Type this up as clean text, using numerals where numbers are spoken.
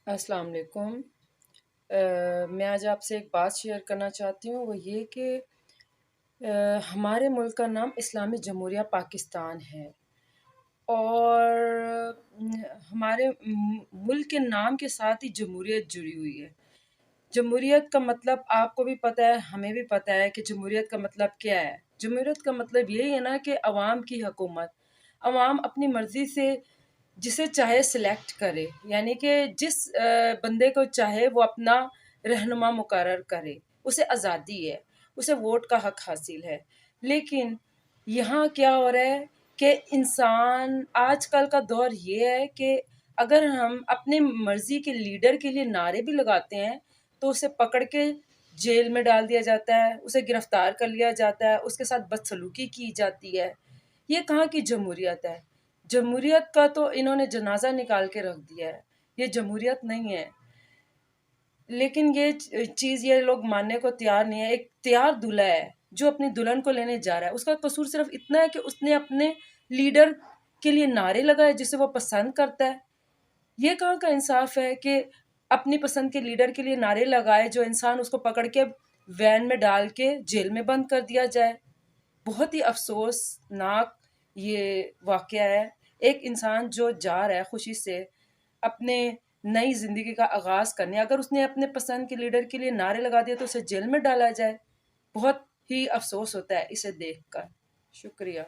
السلام علیکم۔ میں آج آپ سے ایک بات شیئر کرنا چاہتی ہوں، وہ یہ کہ ہمارے ملک کا نام اسلامی جمہوریہ پاکستان ہے، اور ہمارے ملک کے نام کے ساتھ ہی جمہوریت جڑی ہوئی ہے۔ جمہوریت کا مطلب آپ کو بھی پتہ ہے، ہمیں بھی پتہ ہے کہ جمہوریت کا مطلب کیا ہے۔ جمہوریت کا مطلب یہی ہے نا کہ عوام کی حکومت، عوام اپنی مرضی سے جسے چاہے سلیکٹ کرے، یعنی کہ جس بندے کو چاہے وہ اپنا رہنما مقرر کرے، اسے آزادی ہے، اسے ووٹ کا حق حاصل ہے۔ لیکن یہاں کیا ہو رہا ہے کہ انسان، آج کل کا دور یہ ہے کہ اگر ہم اپنی مرضی کے لیڈر کے لیے نعرے بھی لگاتے ہیں تو اسے پکڑ کے جیل میں ڈال دیا جاتا ہے، اسے گرفتار کر لیا جاتا ہے، اس کے ساتھ بدسلوکی کی جاتی ہے۔ یہ کہاں کی جمہوریت ہے؟ جمہوریت کا تو انہوں نے جنازہ نکال کے رکھ دیا ہے، یہ جمہوریت نہیں ہے۔ لیکن یہ چیز یہ لوگ ماننے کو تیار نہیں ہے۔ ایک تیار دلہا ہے جو اپنی دلہن کو لینے جا رہا ہے، اس کا قصور صرف اتنا ہے کہ اس نے اپنے لیڈر کے لیے نعرے لگائے جسے وہ پسند کرتا ہے۔ یہ کہاں کا انصاف ہے کہ اپنی پسند کے لیڈر کے لیے نعرے لگائے جو انسان اس کو پکڑ کے وین میں ڈال کے جیل میں بند کر دیا جائے۔ بہت ہی افسوسناک یہ واقعہ ہے۔ ایک انسان جو جا رہا ہے خوشی سے اپنے نئی زندگی کا آغاز کرنے، اگر اس نے اپنے پسند کے لیڈر کے لیے نعرے لگا دیا تو اسے جیل میں ڈالا جائے۔ بہت ہی افسوس ہوتا ہے اسے دیکھ کر۔ شکریہ۔